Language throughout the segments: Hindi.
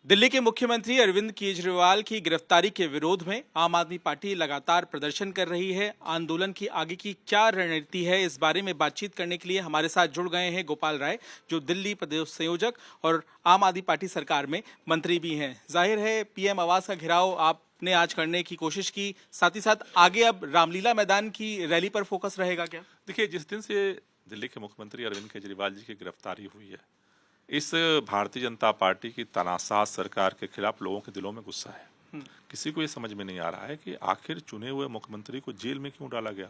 दिल्ली के मुख्यमंत्री अरविंद केजरीवाल की गिरफ्तारी के विरोध में आम आदमी पार्टी लगातार प्रदर्शन कर रही है। आंदोलन की आगे की क्या रणनीति है, इस बारे में बातचीत करने के लिए हमारे साथ जुड़ गए हैं गोपाल राय, जो दिल्ली प्रदेश संयोजक और आम आदमी पार्टी सरकार में मंत्री भी हैं। जाहिर है पीएम आवास का घेराव आपने आज करने की कोशिश की, साथ ही साथ आगे अब रामलीला मैदान की रैली पर फोकस रहेगा क्या? देखिए, जिस दिन से दिल्ली के मुख्यमंत्री अरविंद केजरीवाल जी की गिरफ्तारी हुई है, इस भारतीय जनता पार्टी की तानाशाह सरकार के खिलाफ लोगों के दिलों में गुस्सा है। किसी को ये समझ में नहीं आ रहा है कि आखिर चुने हुए मुख्यमंत्री को जेल में क्यों डाला गया।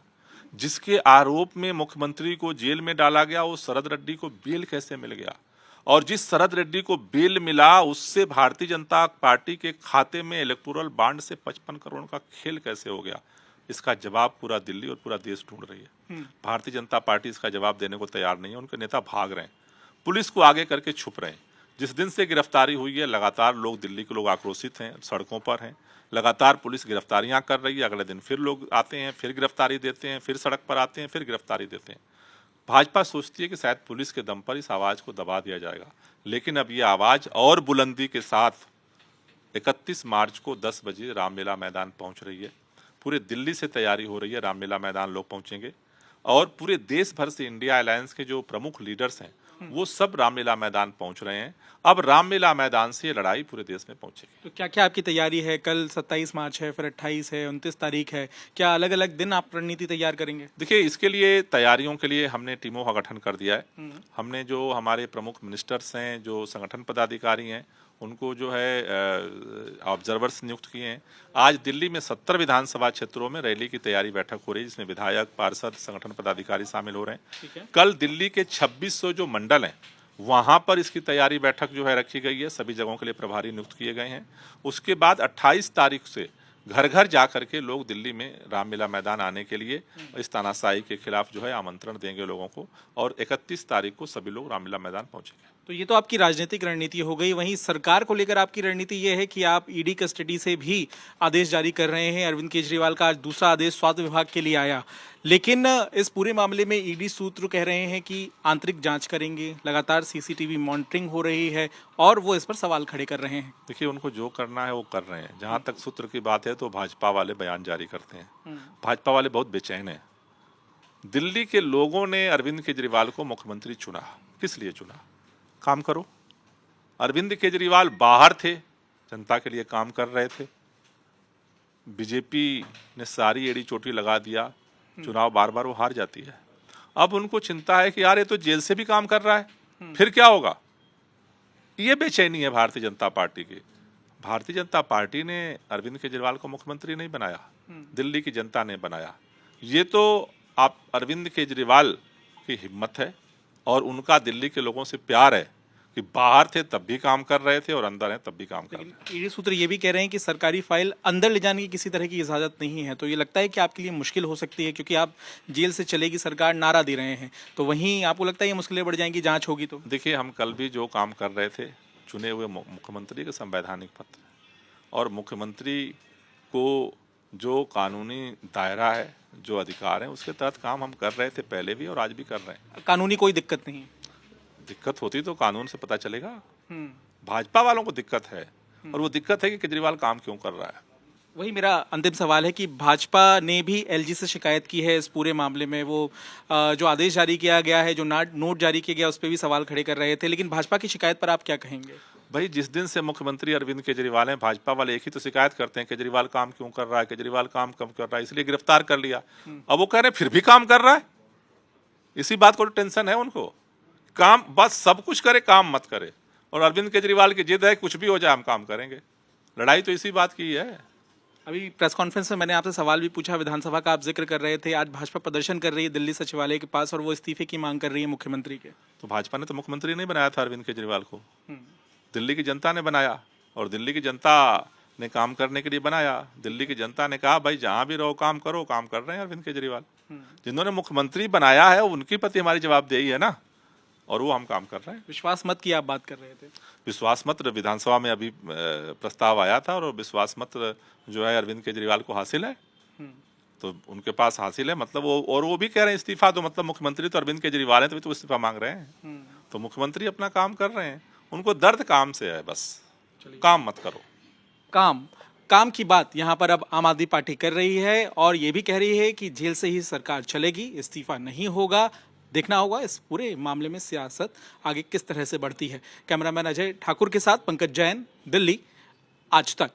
जिसके आरोप में मुख्यमंत्री को जेल में डाला गया, वो शरद रेड्डी को बेल कैसे मिल गया, और जिस शरद रेड्डी को बेल मिला उससे भारतीय जनता पार्टी के खाते में इलेक्टोरल बॉन्ड से 55 करोड़ का खेल कैसे हो गया। इसका जवाब पूरा दिल्ली और पूरा देश ढूंढ रही है। भारतीय जनता पार्टी इसका जवाब देने को तैयार नहीं है। उनके नेता भाग रहे हैं, पुलिस को आगे करके छुप रहे हैं। जिस दिन से गिरफ्तारी हुई है, लगातार लोग, दिल्ली के लोग आक्रोशित हैं, सड़कों पर हैं। लगातार पुलिस गिरफ्तारियां कर रही है। अगले दिन फिर लोग आते हैं, फिर गिरफ्तारी देते हैं, फिर सड़क पर आते हैं, फिर गिरफ्तारी देते हैं। भाजपा सोचती है कि शायद पुलिस के दम पर इस आवाज़ को दबा दिया जाएगा, लेकिन अब ये आवाज़ और बुलंदी के साथ 31 मार्च को 10 बजे रामलीला मैदान पहुंच रही है। पूरे दिल्ली से तैयारी हो रही है, रामलीला मैदान लोग पहुंचेंगे और पूरे देश भर से इंडिया अलायंस के जो प्रमुख लीडर्स हैं वो सब रामलीला मैदान पहुंच रहे हैं। अब रामलीला मैदान से ये लड़ाई पूरे देश में पहुंचेगी। तो क्या क्या आपकी तैयारी है? कल 27 मार्च है, फिर 28 है, 29 तारीख है। क्या अलग अलग दिन आप रणनीति तैयार करेंगे? देखिए, इसके लिए तैयारियों के लिए हमने टीमों का गठन कर दिया है। हमने जो हमारे प्रमुख मिनिस्टर्स हैं, जो संगठन पदाधिकारी हैं, उनको जो है ऑब्जर्वर्स नियुक्त किए हैं। आज दिल्ली में 70 विधानसभा क्षेत्रों में रैली की तैयारी बैठक हो रही है, जिसमें विधायक, पार्षद, संगठन पदाधिकारी शामिल हो रहे हैं। कल दिल्ली के 2600 जो मंडल हैं वहां पर इसकी तैयारी बैठक जो है रखी गई है। सभी जगहों के लिए प्रभारी नियुक्त किए गए हैं। उसके बाद 28 तारीख से घर घर जा करके लोग दिल्ली में रामलीला मैदान आने के लिए इस तानाशाही के खिलाफ जो है आमंत्रण देंगे लोगों को, और 31 तारीख को सभी लोग रामलीला मैदान पहुंचेंगे। तो ये तो आपकी राजनीतिक रणनीति हो गई। वहीं सरकार को लेकर आपकी रणनीति ये है कि आप ईडी कस्टडी से भी आदेश जारी कर रहे हैं। अरविंद केजरीवाल का आज दूसरा आदेश स्वास्थ्य विभाग के लिए आया, लेकिन इस पूरे मामले में ईडी सूत्र कह रहे हैं कि आंतरिक जांच करेंगे, लगातार सीसीटीवी मॉनिटरिंग हो रही है और वो इस पर सवाल खड़े कर रहे हैं। देखिए, उनको जो करना है वो कर रहे हैं। जहां तक सूत्र की बात है तो भाजपा वाले बयान जारी करते हैं। भाजपा वाले बहुत बेचैन हैं। दिल्ली के लोगों ने अरविंद केजरीवाल को मुख्यमंत्री चुना, किस लिए चुना? काम करो। अरविंद केजरीवाल बाहर थे, जनता के लिए काम कर रहे थे। बीजेपी ने सारी एड़ी चोटी लगा दिया, चुनाव बार बार वो हार जाती है। अब उनको चिंता है कि यार ये तो जेल से भी काम कर रहा है, फिर क्या होगा। ये बेचैनी है भारतीय जनता पार्टी की। भारतीय जनता पार्टी ने अरविंद केजरीवाल को मुख्यमंत्री नहीं बनाया, दिल्ली की जनता ने बनाया। ये तो आप अरविंद केजरीवाल की हिम्मत है और उनका दिल्ली के लोगों से प्यार है कि बाहर थे तब भी काम कर रहे थे और अंदर हैं तब भी काम कर रहे हैं। ईडी सूत्र ये भी कह रहे हैं कि सरकारी फाइल अंदर ले जाने की किसी तरह की इजाजत नहीं है। तो ये लगता है कि आपके लिए मुश्किल हो सकती है, क्योंकि आप जेल से चलेगी सरकार नारा दे रहे हैं, तो वहीं आपको लगता है ये मुश्किलें बढ़ जाएंगी जांच होगी तो? देखिए, हम कल भी जो काम कर रहे थे, चुने हुए मुख्यमंत्री का संवैधानिक पत्र और मुख्यमंत्री को जो कानूनी दायरा है, जो अधिकार है, उसके तहत काम हम कर रहे थे पहले भी और आज भी कर रहे हैं। कानूनी कोई दिक्कत नहीं? दिक्कत होती तो कानून से पता चलेगा। भाजपा वालों को दिक्कत है, और वो दिक्कत है कि केजरीवाल काम क्यों कर रहा है। वही मेरा अंतिम सवाल है कि भाजपा ने भी एलजी से शिकायत की है इस पूरे मामले में। वो जो आदेश जारी किया गया है, जो नोट जारी किया गया, उस पर भी सवाल खड़े कर रहे थे। लेकिन भाजपा की शिकायत पर आप क्या कहेंगे? भाई, जिस दिन से मुख्यमंत्री अरविंद केजरीवाल हैं, भाजपा वाले एक ही तो शिकायत करते हैं, केजरीवाल काम क्यों कर रहा है, केजरीवाल काम कम कर रहा है, इसलिए गिरफ्तार कर लिया। अब वो कह रहे हैं फिर भी काम कर रहा है। इसी बात को टेंशन है उनको। काम बस सब कुछ करे, काम मत करे। और अरविंद केजरीवाल की जिद है कुछ भी हो जाए हम काम करेंगे। लड़ाई तो इसी बात की है। अभी प्रेस कॉन्फ्रेंस में मैंने आपसे सवाल भी पूछा, विधानसभा का आप जिक्र कर रहे थे। आज भाजपा प्रदर्शन कर रही है दिल्ली सचिवालय के पास और वो इस्तीफे की मांग कर रही है मुख्यमंत्री के। तो भाजपा ने तो मुख्यमंत्री नहीं बनाया था अरविंद केजरीवाल को, दिल्ली की जनता ने बनाया, और दिल्ली की जनता ने काम करने के लिए बनाया। दिल्ली की जनता ने कहा भाई जहां भी रहो काम करो, काम कर रहे हैं अरविंद केजरीवाल। जिन्होंने मुख्यमंत्री बनाया है उनके प्रति हमारी जवाबदेही है ना, और वो हम काम कर रहे हैं। विश्वास मत की आप बात कर रहे थे। विश्वास मत विधानसभा में अभी प्रस्ताव आया था, और विश्वास मत जो है अरविंद केजरीवाल को हासिल है, तो उनके पास हासिल है, मतलब वो, और वो भी कह रहे हैं इस्तीफा, तो मतलब मुख्यमंत्री तो अरविंद केजरीवाल है, तो इस्तीफा मांग रहे हैं। तो मुख्यमंत्री अपना काम कर रहे हैं, उनको दर्द काम से है बस। काम मत करो। काम की बात यहाँ पर अब आम आदमी पार्टी कर रही है और ये भी कह रही है कि जेल से ही सरकार चलेगी, इस्तीफा नहीं होगा। देखना होगा इस पूरे मामले में सियासत आगे किस तरह से बढ़ती है। कैमरामैन अजय ठाकुर के साथ पंकज जैन, दिल्ली, आज तक।